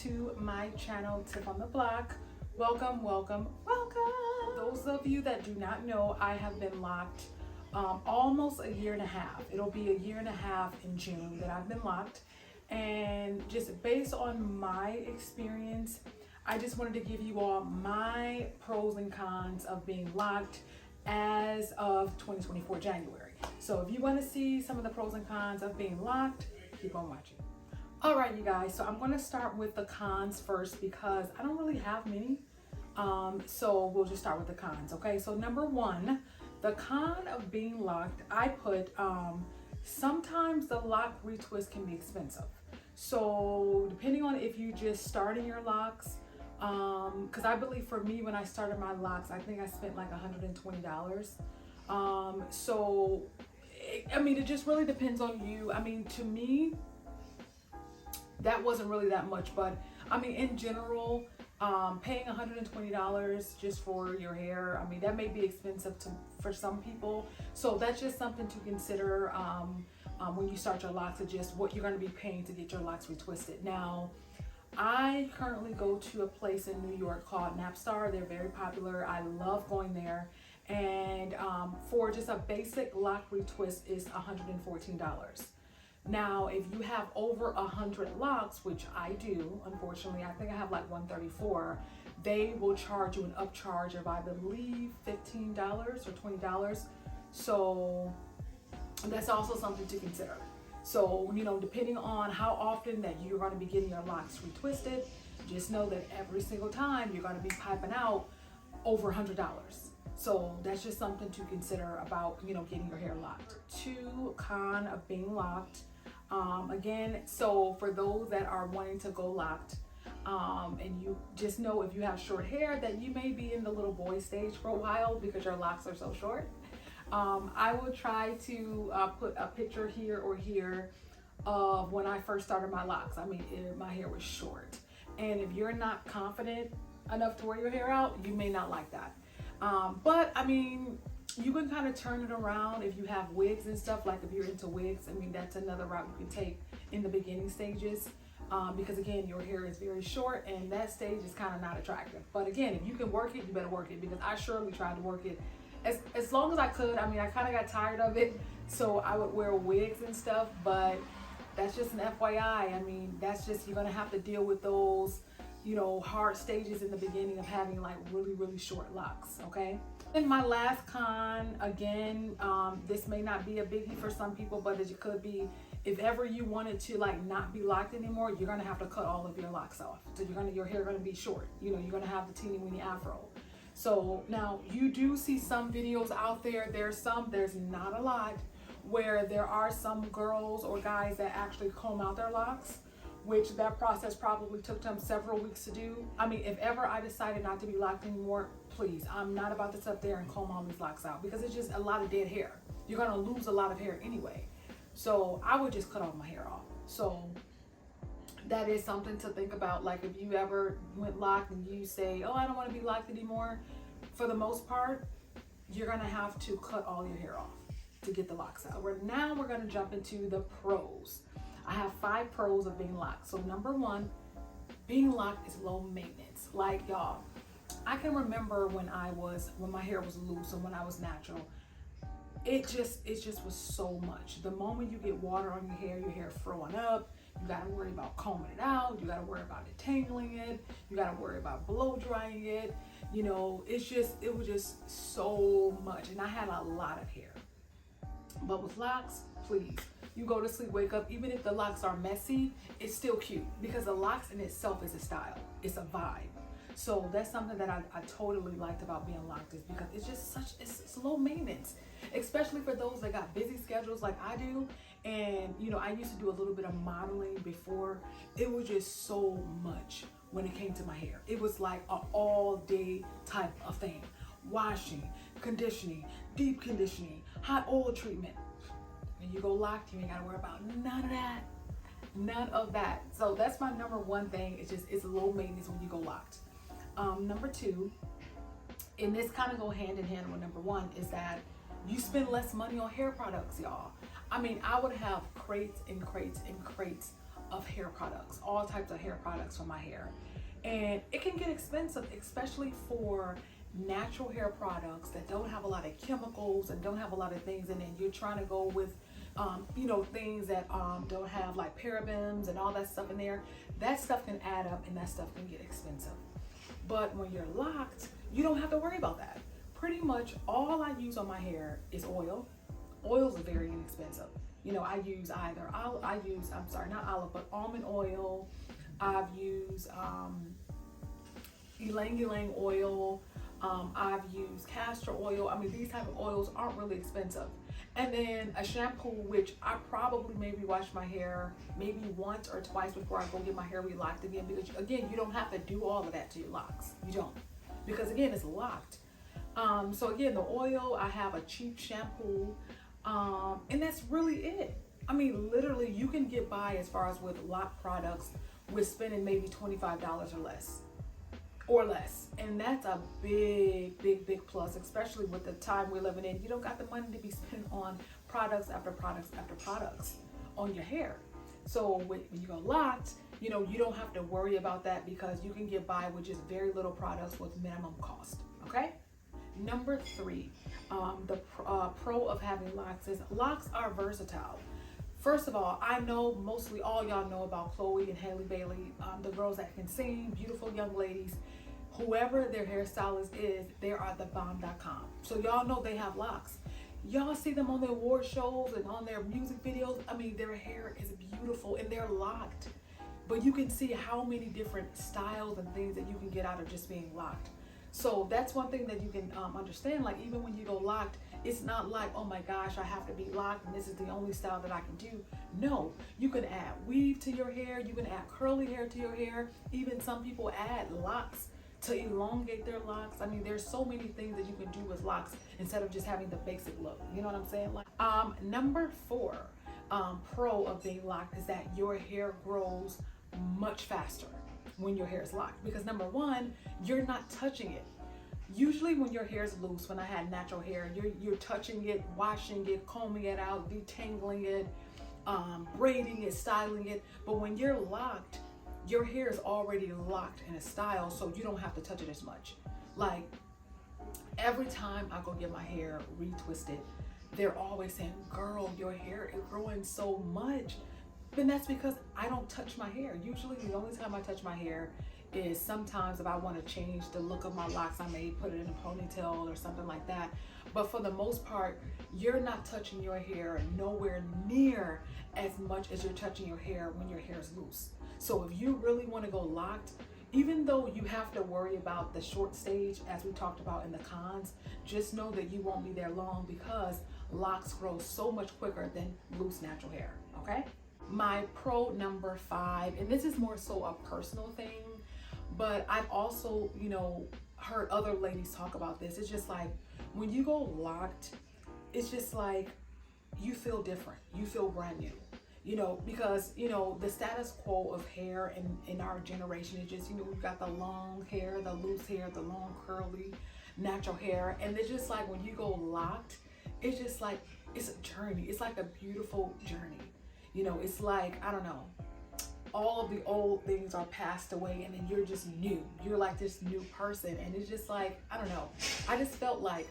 to my channel, Tiff on the Block. Welcome, welcome, welcome. Those of you that do not know, I have been locked almost a year and a half. It'll be a year and a half in June that I've been locked. And just based on my experience, I just wanted to give you all my pros and cons of being locked as of 2024 January. So if you want to see some of the pros and cons of being locked, keep on watching. All right, you guys, so I'm going to start with the cons first because I don't really have many. So we'll just start with the cons, okay? So number one, the con of being locked, I put sometimes the lock retwist can be expensive. So depending on if you just starting your locks, because I believe for me, when I started my locks, I think I spent like $120. So, I mean, it just really depends on you. I mean, to me, that wasn't really that much, but I mean, in general, paying $120 just for your hair, I mean, that may be expensive for some people. So that's just something to consider when you start your locks, of just what you're going to be paying to get your locks retwisted. Now, I currently go to a place in New York called Napstar. They're very popular. I love going there. And for just a basic lock retwist is $114. Now, if you have over 100 locks, which I do, unfortunately, I think I have like 134, they will charge you an upcharge of, I believe, $15 or $20. So that's also something to consider. So, you know, depending on how often that you're going to be getting your locks retwisted, just know that every single time you're going to be piping out over $100. So that's just something to consider about, you know, getting your hair locked. Two, con of being locked. Again, so for those that are wanting to go locked, and you just know if you have short hair that you may be in the little boy stage for a while because your locks are so short. I will try to put a picture here or here of when I first started my locks. I mean, my hair was short. And if you're not confident enough to wear your hair out, you may not like that. But I mean, you can kind of turn it around if you have wigs and stuff. Like if you're into wigs, I mean, that's another route you can take in the beginning stages. Because again, your hair is very short and that stage is kind of not attractive. But again, if you can work it, you better work it, because I surely tried to work it as long as I could. I mean, I kind of got tired of it, so I would wear wigs and stuff, but that's just an FYI. I mean, that's just, you're gonna have to deal with those, you know, hard stages in the beginning of having like really, really short locks, okay? And my last con, again, this may not be a biggie for some people, but it could be, if ever you wanted to like not be locked anymore, you're gonna have to cut all of your locks off. So your hair gonna be short. You know, you're gonna have the teeny weeny afro. So now you do see some videos out there. There's not a lot, where there are some girls or guys that actually comb out their locks, which that process probably took them several weeks to do. I mean, if ever I decided not to be locked anymore, please, I'm not about to sit up there and comb all these locks out, because it's just a lot of dead hair. You're gonna lose a lot of hair anyway. So I would just cut all my hair off. So that is something to think about. Like if you ever went locked and you say, oh, I don't want to be locked anymore, for the most part, you're gonna have to cut all your hair off to get the locks out. Now we're gonna jump into the pros. I have 5 pros of being locked. So number one, being locked is low maintenance. Like y'all, I can remember when my hair was loose and when I was natural, it just was so much. The moment you get water on your hair throwing up, you gotta worry about combing it out, you gotta worry about detangling it, you gotta worry about blow drying it. You know, it was just so much. And I had a lot of hair. But with locks, please, you go to sleep, wake up, even if the locks are messy, it's still cute, because the locks in itself is a style, it's a vibe. So that's something that I totally liked about being locked, is because it's just it's low maintenance, especially for those that got busy schedules like I do. And you know, I used to do a little bit of modeling before. It was just so much when it came to my hair. It was like an all-day type of thing. Washing, conditioning, deep conditioning, hot oil treatment. When you go locked, you ain't gotta worry about none of that. None of that. So that's my number one thing. It's low maintenance when you go locked. Number two, and this kind of go hand in hand with number one, is that you spend less money on hair products, y'all. I mean, I would have crates and crates and crates of hair products, all types of hair products for my hair. And it can get expensive, especially for natural hair products that don't have a lot of chemicals and don't have a lot of things in it. You're trying to go with things that don't have like parabens and all that stuff in there. That stuff can add up and that stuff can get expensive. But when you're locked, you don't have to worry about that. Pretty much all I use on my hair is oil. Oils are very inexpensive. I use not olive, but almond oil. I've used ylang ylang oil. I've used castor oil. I mean, these type of oils aren't really expensive. And then a shampoo, which I probably maybe wash my hair maybe once or twice before I go get my hair re-locked again. Because again, you don't have to do all of that to your locks. You don't. Because again, it's locked. So again, the oil, I have a cheap shampoo. And that's really it. I mean, literally, you can get by as far as with lock products with spending maybe $25 or less. And that's a big plus, especially with the time we're living in. You don't got the money to be spent on products after products after products on your hair. So when you go locked, you don't have to worry about that because you can get by with just very little products with minimum cost, okay? Number 3, the pro of having locks is locks are versatile. First of all, I know mostly all y'all know about Chloe and Hailey Bailey, the girls that can sing, beautiful young ladies. Whoever their hairstylist is, they are the bomb.com. So y'all know they have locks. Y'all see them on their award shows and on their music videos. I mean, their hair is beautiful and they're locked. But you can see how many different styles and things that you can get out of just being locked. So that's one thing that you can understand. Like even when you go locked, it's not like, oh my gosh, I have to be locked and this is the only style that I can do. No, you can add weave to your hair. You can add curly hair to your hair. Even some people add locks to elongate their locks. I mean, there's so many things that you can do with locks instead of just having the basic look. You know what I'm saying? Like, number 4 pro of being locked is that your hair grows much faster when your hair is locked, because number 1, you're not touching it. Usually when your hair is loose, when I had natural hair, you're touching it, washing it, combing it out, detangling it, braiding it, styling it. But when you're locked, your hair is already locked in a style, so you don't have to touch it as much. Like every time I go get my hair retwisted, they're always saying, girl, your hair is growing so much. And that's because I don't touch my hair. Usually the only time I touch my hair is sometimes if I want to change the look of my locks, I may put it in a ponytail or something like that. But for the most part, you're not touching your hair nowhere near as much as you're touching your hair when your hair is loose. So if you really want to go locked, even though you have to worry about the short stage, as we talked about in the cons, just know that you won't be there long because locks grow so much quicker than loose natural hair, okay? My pro number 5, and this is more so a personal thing, but I've also, heard other ladies talk about this. It's just like when you go locked, it's just like you feel different. You feel brand new. Because, the status quo of hair in our generation is just, we've got the long hair, the loose hair, the long curly natural hair. And it's just like when you go locked, it's just like, it's a journey. It's like a beautiful journey. It's like, I don't know, all of the old things are passed away and then you're just new. You're like this new person. And it's just like, I don't know. I just felt like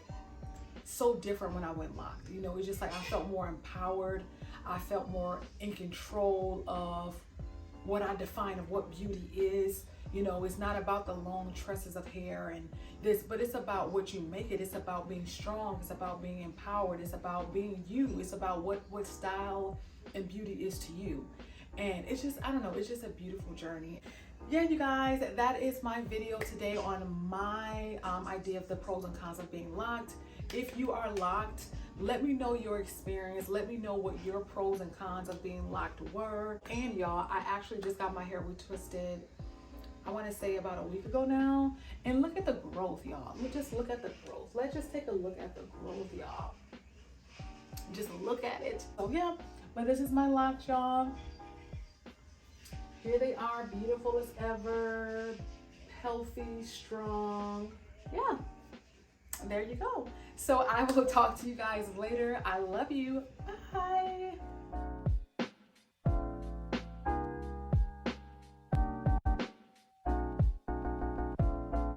so different when I went locked. It's just like I felt more empowered. I felt more in control of what I define of what beauty is. It's not about the long tresses of hair and this, but it's about what you make it. It's about being strong. It's about being empowered. It's about being you. It's about what style and beauty is to you. And it's just, I don't know, it's just a beautiful journey. Yeah, you guys, that is my video today on my idea of the pros and cons of being locked. If you are locked, let me know your experience. Let me know what your pros and cons of being locked were. And y'all, I actually just got my hair retwisted, I want to say about a week ago now. And look at the growth, y'all. Just look at the growth. Let's just take a look at the growth, y'all. Just look at it. So yeah, but this is my locks, y'all. Here they are, beautiful as ever, healthy, strong. Yeah, there you go. So I will talk to you guys later. I love you. Bye.